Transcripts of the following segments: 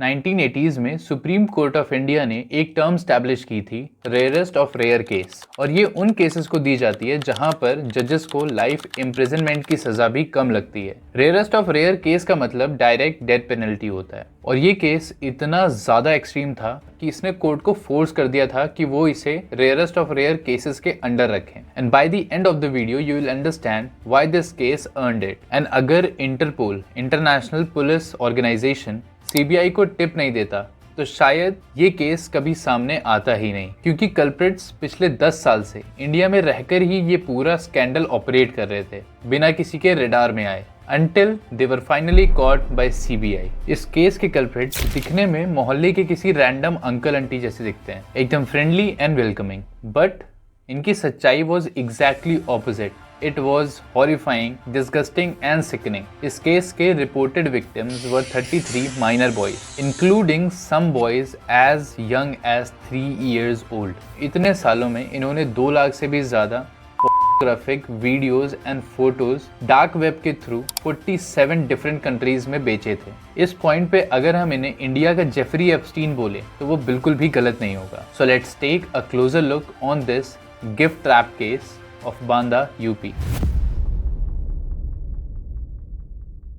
1980s में supreme court of India ने एक टर्म स्टैब्लिश की थी, रेयरेस्ट ऑफ रेयर केस, और ये उन केसेस को दी जाती है जहां पर जजेस को लाइफ इम्प्रिजनमेंट की सजा भी कम लगती है। रेयरेस्ट ऑफ रेयर केस का मतलब डायरेक्ट डेथ पेनल्टी होता है, और ये केस इतना ज्यादा एक्सट्रीम था कि इसने कोर्ट को फोर्स कर दिया था कि वो इसे रेयरेस्ट ऑफ रेयर केसेस के अंडर रखें। And by the end of the video you will understand why this case earned it. एंड अगर Interpol, international police organisation, CBI को टिप नहीं देता तो शायद ये केस कभी सामने आता ही नहीं, क्योंकि कल्प्रिट्स पिछले 10 साल से इंडिया में रहकर ही ये पूरा स्कैंडल ऑपरेट कर रहे थे बिना किसी के रेडार में आए, until they were finally caught by CBI। इस केस के कल्प्रिट्स दिखने में मोहल्ले के किसी रैंडम अंकल आंटी जैसे दिखते हैं, एकदम फ्रेंडली एंड वेलकमिंग, बट इनकी सच्चाई was exactly opposite. It was horrifying, disgusting and sickening। इस केस के reported victims were 33 minor boys, including some boys as young as 3 years old। इतने सालों में इन्होंने 2 लाख से भी ज़्यादा graphic videos and photos dark web के थ्रू 47 डिफरेंट कंट्रीज में बेचे थे। इस पॉइंट पे अगर हम इन्हें इंडिया का जेफरी एप्स्टीन बोले तो वो बिल्कुल भी गलत नहीं होगा। So let's take a closer look on this gift trap case of Banda, UP।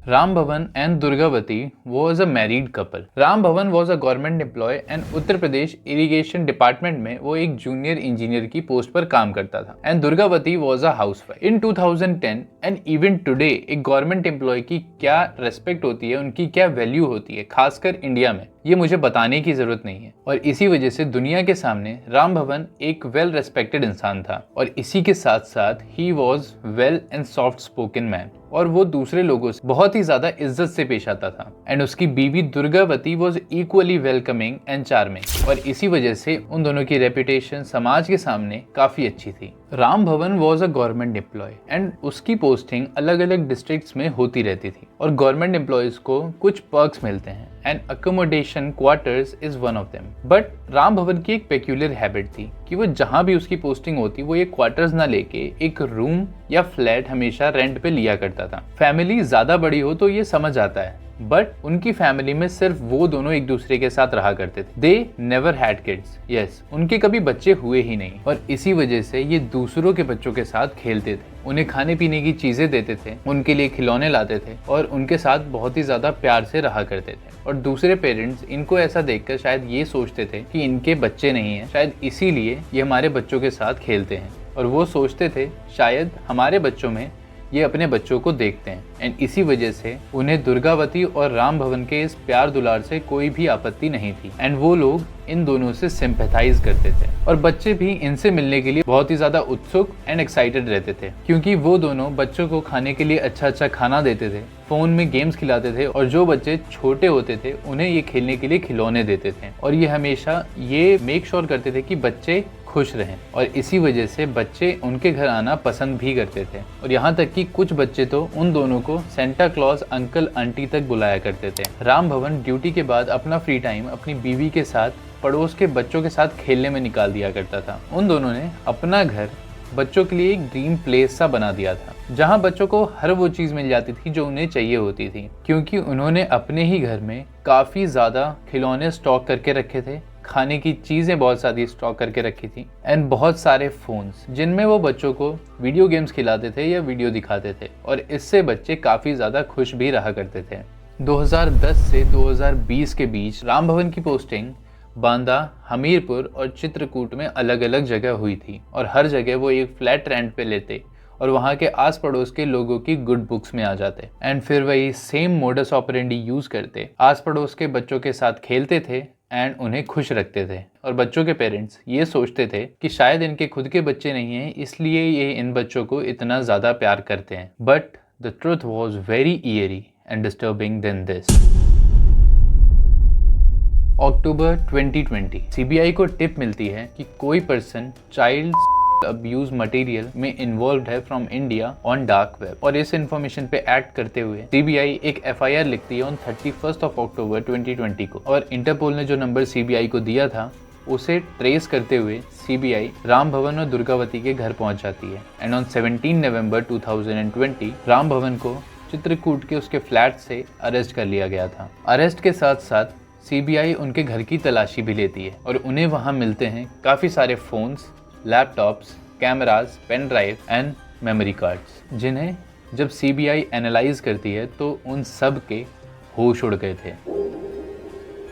Ram Bhavan and Durgavati was a married couple। Ram Bhavan was a government employee and Uttar Pradesh irrigation department में वो एक junior engineer की post पर काम करता था। And Durgavati was a housewife। In 2010 and even today एक government employ की क्या रेस्पेक्ट होती है, उनकी क्या वैल्यू होती है, खासकर इंडिया में, ये मुझे बताने की जरूरत नहीं है। और इसी वजह से दुनिया के सामने राम भवन एक वेल रेस्पेक्टेड इंसान था, और इसी के साथ साथ he was well and soft spoken man, और वो दूसरे लोगों से बहुत ही ज्यादा इज्जत से पेश आता था। एंड उसकी बीवी Durgavati was equally welcoming and charming, और इसी वजह से उन दोनों की रेपुटेशन समाज के सामने काफी अच्छी थी। Ram Bhawan was a government employee and उसकी पोस्टिंग अलग अलग डिस्ट्रिक्ट्स में होती रहती थी, और गवर्नमेंट एम्प्लॉयज को कुछ पर्क्स मिलते हैं and accommodation quarters is one of them. But Ram भवन की एक पेक्यूलियर हैबिट थी कि वो जहां भी उसकी पोस्टिंग होती वो ये क्वार्टर्स ना लेके एक रूम या फ्लैट हमेशा रेंट पे लिया करता था। फैमिली ज्यादा बड़ी हो तो ये समझ आता है, बट उनकी फैमिली में सिर्फ वो दोनों एक दूसरे के साथ रहा करते थे। They never had kids. Yes, उनके कभी बच्चे हुए ही नहीं, और इसी वजह से ये दूसरों के बच्चों के साथ खेलते थे, उन्हें खाने पीने की चीजें देते थे, उनके लिए खिलौने लाते थे, और उनके साथ बहुत ही ज्यादा प्यार से रहा करते थे। और दूसरे पेरेंट्स इनको ऐसा देखकर शायद ये सोचते थे कि इनके बच्चे नहीं हैं, शायद इसीलिए ये हमारे बच्चों के साथ खेलते हैं, और वो सोचते थे शायद हमारे बच्चों में ये अपने बच्चों को देखते हैं। एंड इसी वजह से उन्हें दुर्गावती और राम भवन के इस प्यार दुलार से कोई भी आपत्ति नहीं थी, एंड वो लोग इन दोनों से सिंपैथाइज करते थे, और बच्चे भी इनसे मिलने के लिए बहुत ही ज्यादा उत्सुक एंड एक्साइटेड रहते थे, क्योंकि वो दोनों बच्चों को खाने के लिए अच्छा अच्छा खाना देते थे, फोन में गेम्स खिलाते थे, और जो बच्चे छोटे होते थे उन्हें ये खेलने के लिए खिलौने देते थे, और ये हमेशा ये मेक श्योर करते थे कि बच्चे खुश रहें, और इसी वजह से बच्चे उनके घर आना पसंद भी करते थे। और यहाँ तक कि कुछ बच्चे तो उन दोनों को सेंटा क्लॉज अंकल आंटी तक बुलाया करते थे। राम भवन ड्यूटी के बाद अपना फ्री टाइम अपनी बीवी के साथ पड़ोस के बच्चों के साथ खेलने में निकाल दिया करता था। उन दोनों ने अपना घर बच्चों के लिए एक ड्रीम प्लेस सा बना दिया था, जहाँ बच्चों को हर वो चीज मिल जाती थी जो उन्हें चाहिए होती थी, क्योंकि उन्होंने अपने ही घर में काफी ज्यादा खिलौने स्टॉक करके रखे थे, खाने की चीजें बहुत सारी स्टॉक करके रखी थी, एंड बहुत सारे फोन्स जिनमें वो बच्चों को वीडियो गेम्स खिलाते थे या वीडियो दिखाते थे, और इससे बच्चे काफी ज्यादा खुश भी रहा करते थे। 2010 से 2020 के बीच राम भवन की पोस्टिंग बांदा, हमीरपुर और चित्रकूट में अलग अलग जगह हुई थी, और हर जगह वो एक फ्लैट रेंट पे लेते और वहाँ के आस पड़ोस के लोगों की गुड बुक्स में आ जाते, एंड फिर वही सेम मोडस ऑपरेंडी यूज करते, आस पड़ोस के बच्चों के साथ खेलते थे एंड उन्हें खुश रखते थे। और बच्चों के पेरेंट्स ये सोचते थे कि शायद इनके खुद के बच्चे नहीं हैं, इसलिए ये इन बच्चों को इतना ज्यादा प्यार करते हैं। But the truth was very eerie and disturbing then this. अक्टूबर 2020 सीबीआई को टिप मिलती है कि कोई पर्सन चाइल्ड अब्यूज मटेरियल में इन्वॉल्व है from India on dark web, और इस इंफॉर्मेशन पे एक्ट करते हुए सीबीआई एक एफआईआर लिखती है ऑन 31 अक्टूबर 2020 को, और इंटरपोल ने जो नंबर सीबीआई को दिया था उसे ट्रेस करते हुए सीबीआई राम भवन और दुर्गावती के घर पहुंच जाती है, एंड ऑन 17 नवंबर 2020 राम भवन को चित्रकूट के उसके फ्लैट से अरेस्ट कर लिया गया था। अरेस्ट के साथ साथ सीबीआई उनके घर की तलाशी भी लेती है और उन्हें वहां मिलते हैं काफ़ी सारे phones, laptops, cameras, pen drive and memory cards, जिन्हें जब सीबीआई एनालाइज करती है तो उन सब के होश उड़ गए थे।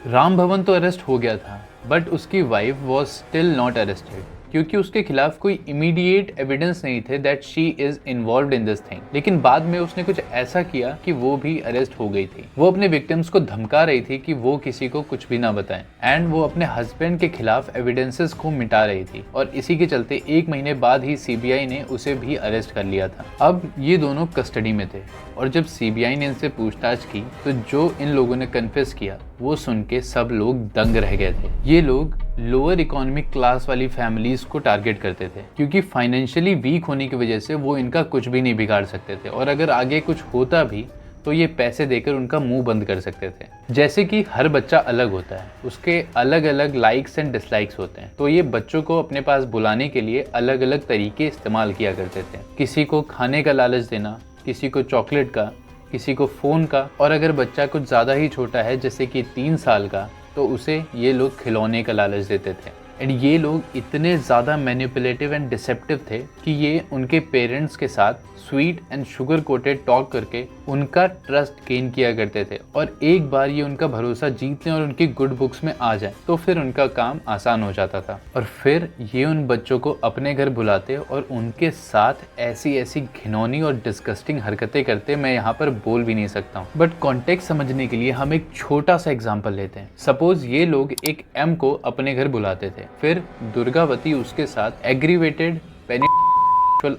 राम भवन तो अरेस्ट हो गया था, बट उसकी wife was still not arrested, क्योंकि उसके खिलाफ कोई इमीडिएट एविडेंस नहीं थे that she is involved in this thing. लेकिन बाद में उसने कुछ ऐसा किया कि वो भी अरेस्ट हो गई थी। वो अपने विक्टिम्स को धमका रही थी कि वो किसी को कुछ भी ना बताएं, एंड वो अपने हस्बैंड के खिलाफ एविडेंसेस को मिटा रही थी। और इसी के चलते 1 महीने बाद ही सीबीआई ने उसे भी अरेस्ट कर लिया था। अब ये दोनों कस्टडी में थे और जब सीबीआई ने इनसे पूछताछ की तो जो इन लोगों ने कन्फेस किया वो सुन के सब लोग दंग रह गए थे। ये लोग लोअर इकोनॉमिक क्लास वाली फैमिलीज को टारगेट करते थे, क्योंकि फाइनेंशियली वीक होने की वजह से वो इनका कुछ भी नहीं बिगाड़ सकते थे, और अगर आगे कुछ होता भी तो ये पैसे देकर उनका मुंह बंद कर सकते थे। जैसे कि हर बच्चा अलग होता है, उसके अलग अलग लाइक्स एंड डिसलाइक्स होते हैं, तो ये बच्चों को अपने पास बुलाने के लिए अलग अलग तरीके इस्तेमाल किया करते थे। किसी को खाने का लालच देना, किसी को चॉकलेट का, किसी को फ़ोन का, और अगर बच्चा कुछ ज़्यादा ही छोटा है जैसे कि 3 साल का तो उसे ये लोग खिलौने का लालच देते थे। एंड ये लोग इतने ज़्यादा मैनिपुलेटिव एंड डिसेप्टिव थे कि ये उनके पेरेंट्स के साथ sweet and sugar coated talk करके उनका ट्रस्ट गेन किया करते थे, और एक बार ये उनका भरोसा जीत लें और उनकी गुड बुक्स में आ जाए तो फिर उनका काम आसान हो जाता था। और फिर ये उन बच्चों को अपने घर बुलाते और उनके साथ ऐसी ऐसी घिनौनी और डिस्गस्टिंग हरकतें करते, मैं यहाँ पर बोल भी नहीं सकता हूँ। बट कॉन्टेक्स्ट समझने के लिए हम एक छोटा सा एग्जाम्पल लेते हैं। सपोज ये लोग एक एम को अपने घर बुलाते थे, फिर दुर्गावती उसके साथ एग्रीवेटेड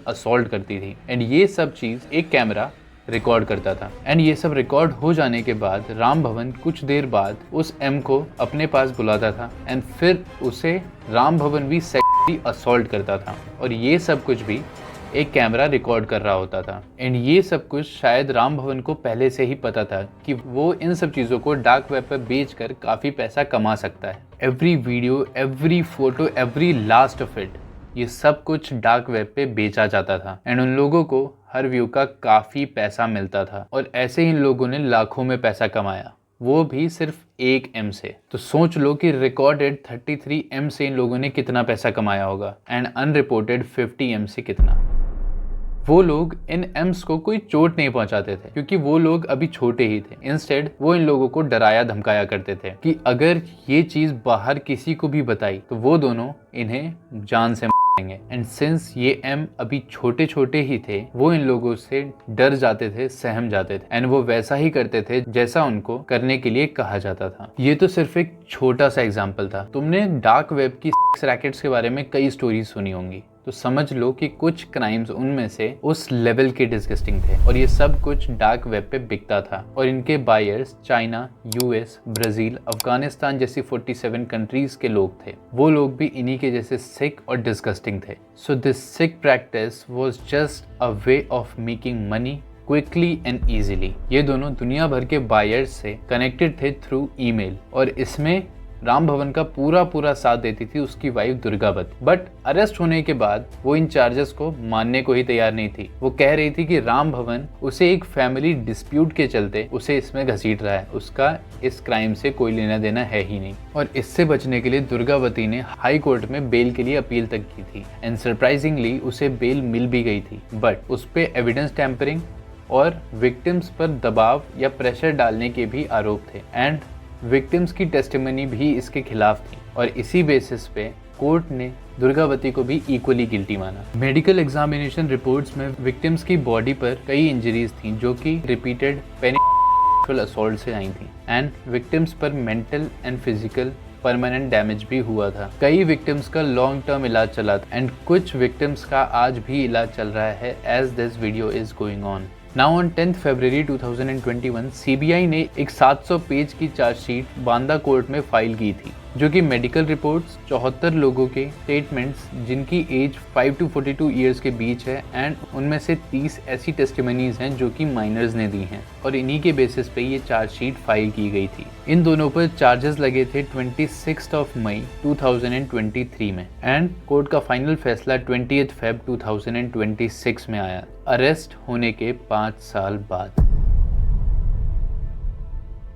असॉल्ट करती थी, एंड ये सब चीज एक कैमरा रिकॉर्ड करता था। एंड ये सब रिकॉर्ड हो जाने के बाद राम भवन कुछ देर बाद उस एम को अपने पास बुलाता था, एंड फिर उसे राम भवन भी सेक्सुअली असॉल्ट करता था, और ये सब कुछ भी एक कैमरा रिकॉर्ड कर रहा होता था। एंड ये सब कुछ शायद राम भवन को पहले से ही पता था कि वो इन सब चीज़ों को डार्क वेब पर बेचकर काफ़ी पैसा कमा सकता है। Every video, every photo, every last of it, ये सब कुछ डार्क वेब पे बेचा जाता था, एंड उन लोगों को हर व्यू का काफ़ी पैसा मिलता था, और ऐसे ही इन लोगों ने लाखों में पैसा कमाया, वो भी सिर्फ एक एम से। तो सोच लो कि रिकॉर्डेड 33 एम से इन लोगों ने कितना पैसा कमाया होगा, एंड अनरिपोर्टेड 50 एम से कितना। वो लोग इन एम्स को कोई चोट नहीं पहुंचाते थे, क्योंकि वो लोग अभी छोटे ही थे। इंस्टेड वो इन लोगों को डराया धमकाया करते थे कि अगर ये चीज बाहर किसी को भी बताई तो वो दोनों इन्हें जान से मारेंगे। एंड सिंस ये एम अभी छोटे छोटे ही थे, वो इन लोगों से डर जाते थे, सहम जाते थे, एंड वो वैसा ही करते थे जैसा उनको करने के लिए कहा जाता था। ये तो सिर्फ एक छोटा सा एग्जाम्पल था। तुमने डार्क वेब की रैकेट्स के बारे में कई स्टोरीज सुनी होंगी, तो समझ लो कि कुछ क्राइम्स उनमें से उस लेवल के डिस्गस्टिंग थे, और ये सब कुछ डार्क वेब पे बिकता था, और इनके buyers China, US, Brazil, Afghanistan जैसी 47 कंट्रीज के लोग थे। वो लोग भी इन्हीं के जैसे सिक और डिस्गस्टिंग थे। So this sick practice was just a way of making money quickly and easily. ये दोनों दुनिया भर के बायर्स से कनेक्टेड थे थ्रू ईमेल, और इसमें राम भवन का पूरा साथ देती थी उसकी वाइफ दुर्गावती। बट अरेस्ट होने के बाद वो इन चार्जेस को मानने को ही तैयार नहीं थी। वो कह रही थी कि राम भवन उसे एक फैमिली डिस्प्यूट के चलते उसे इसमें घसीट रहा है, उसका इस क्राइम से कोई लेना देना है ही नहीं। और इससे बचने के लिए दुर्गावती ने हाई कोर्ट में बेल के लिए अपील तक की थी, एंड सरप्राइजिंगली उसे बेल मिल भी गई थी। बट उस पर एविडेंस टैंपरिंग और विक्टिम्स पर दबाव या प्रेशर डालने के भी आरोप थे, एंड विक्टिम्स की टेस्टिमनी भी इसके खिलाफ थी, और इसी बेसिस पे कोर्ट ने दुर्गावती को भी इक्वली गिल्टी माना। मेडिकल एग्जामिनेशन रिपोर्ट्स में विक्टिम्स की बॉडी पर कई इंजरीज थी जो कि रिपीटेड पेनिट्रेशनल असॉल्ट से आई थी, एंड विक्टिम्स पर mental and physical permanent damage भी हुआ था। कई विक्टिम्स का लॉन्ग टर्म इलाज चला था, एंड कुछ विक्टिम्स का आज भी इलाज चल रहा है as this video is going on. Now on 10 फरवरी 2021 सीबीआई ने एक 700 पेज की चार्जशीट बांदा कोर्ट में फाइल की थी, जो कि मेडिकल रिपोर्ट्स, 74 लोगों के स्टेटमेंट्स जिनकी एज 5 to 42 ईयर्स के बीच है, एंड उनमें से 30 ऐसी टेस्टिमनीज हैं जो कि माइनर्स ने दी हैं, और इन्हीं के बेसिस पे ये चार्जशीट फाइल की गई थी। इन दोनों पर चार्जेस लगे थे 26 मई 2023 में, एंड कोर्ट का फाइनल फैसला 20 फेब 2026 में आया, अरेस्ट होने के 5 साल बाद।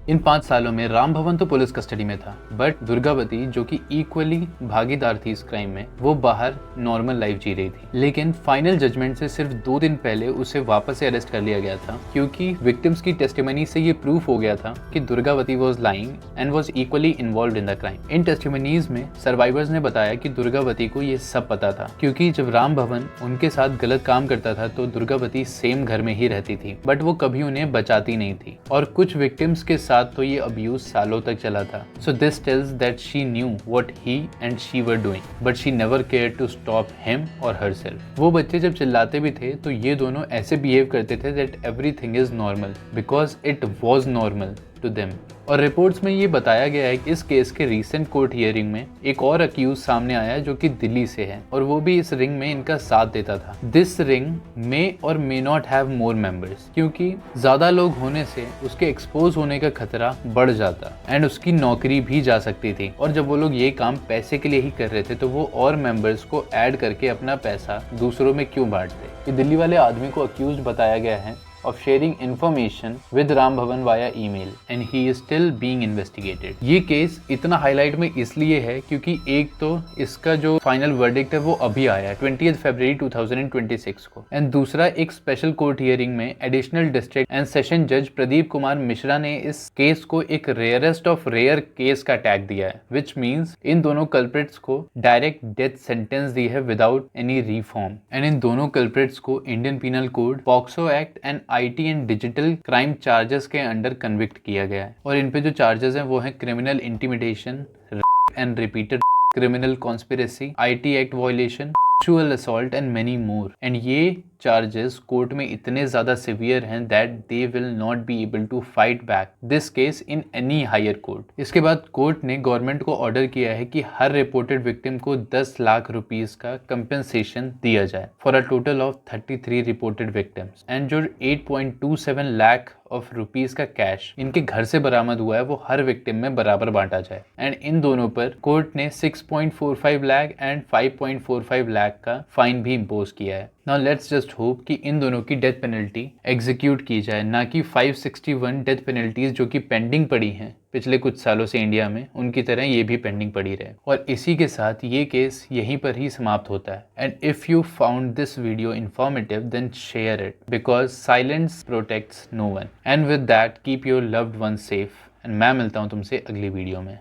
इन 5 सालों में राम भवन तो पुलिस कस्टडी में था, बट दुर्गावती, जो कि इक्वली भागीदार थी इस क्राइम में, वो बाहर नॉर्मल लाइफ जी रही थी। लेकिन फाइनल जजमेंट से सिर्फ 2 दिन पहले उसे वापस से अरेस्ट कर लिया गया था, क्योंकि विक्टिम्स की टेस्टिमनी से ये प्रूफ हो गया था कि Durgavati was lying and was equally involve in the crime. In testimonies में सर्वाइवर्स ने बताया कि दुर्गावती को ये सब पता था, क्योंकि जब राम भवन उनके साथ गलत काम करता था तो दुर्गावती सेम घर में ही रहती थी, बट वो कभी उन्हें बचाती नहीं थी। और कुछ विक्टिम्स के साथ तो ये अब्यूज सालों तक चला था। So this tells that she knew what he and she were doing, but she never care to stop him और हरसेल्फ। वो बच्चे जब चिल्लाते भी थे तो ये दोनों ऐसे बिहेव करते थे that everything is normal because it was normal to them. और रिपोर्ट्स में ये बताया गया है कि इस केस के रीसेंट कोर्ट हियरिंग में एक और अक्यूज सामने आया जो कि दिल्ली से है, और वो भी इस रिंग में इनका साथ देता था। दिस रिंग मे और may not have more members, क्योंकि ज्यादा लोग होने से उसके एक्सपोज होने का खतरा बढ़ जाता एंड उसकी नौकरी भी जा सकती थी। और जब वो लोग ये काम पैसे के लिए ही कर रहे थे तो वो और मेंबर्स को ऐड करके अपना पैसा दूसरों में क्यों बांटते। ये दिल्ली वाले आदमी को अक्यूज बताया गया है of sharing information with Ram Bhavan via email and he is still being investigated। ये केस इतना हाईलाइट में इसलिए है क्योंकि एक तो इसका जो फाइनल वर्डिक्ट है वो अभी आया है 20 फरवरी 2026 को, एंड दूसरा एक स्पेशल कोर्ट हियरिंग में एडिशनल डिस्ट्रिक्ट एंड सेशन जज प्रदीप कुमार मिश्रा ने इस केस को एक रेयरेस्ट ऑफ रेयर केस का टैग दिया है, विच मीन्स इन दोनों कल्प्रिट्स को डायरेक्ट डेथ सेंटेंस दी है without any reform. And in दोनों कल्प्रिट्स को Indian penal code, POCSO act and IT and digital crime charges के अंडर कन्विक्ट किया गया है। और इन पे जो चार्जेस हैं वो हैं criminal intimidation and repeated criminal conspiracy, IT act violation, sexual assault and many more. And ये चार्जेस कोर्ट में इतने ज्यादा सिवियर हैं that they will not be able to fight back this case in any higher court. इसके बाद court ने government को order किया है कि हर रिपोर्टेड विक्टिम को 10 लाख रुपीस का कंपेंसेशन दिया जाए for a total of 33 reported victims. And जो 8.27 लाख ऑफ रुपीस का कैश इनके घर से बरामद हुआ है वो हर विक्टिम में बराबर बांटा जाए। एंड इन दोनों पर कोर्ट ने 6.45 लाख एंड 5.45 लाख का फाइन भी इम्पोज किया है। नाउ लेट्स जस्ट होप कि इन दोनों की डेथ पेनल्टी एग्जीक्यूट की जाए, ना कि 561 डेथ पेनल्टीज जो कि पेंडिंग पड़ी हैं पिछले कुछ सालों से इंडिया में, उनकी तरह ये भी पेंडिंग पड़ी रहे। और इसी के साथ ये केस यहीं पर ही समाप्त होता है। And if you found this video informative then share it because silence protects no one. And with that keep your loved one safe and मैं मिलता हूँ तुमसे अगली वीडियो में।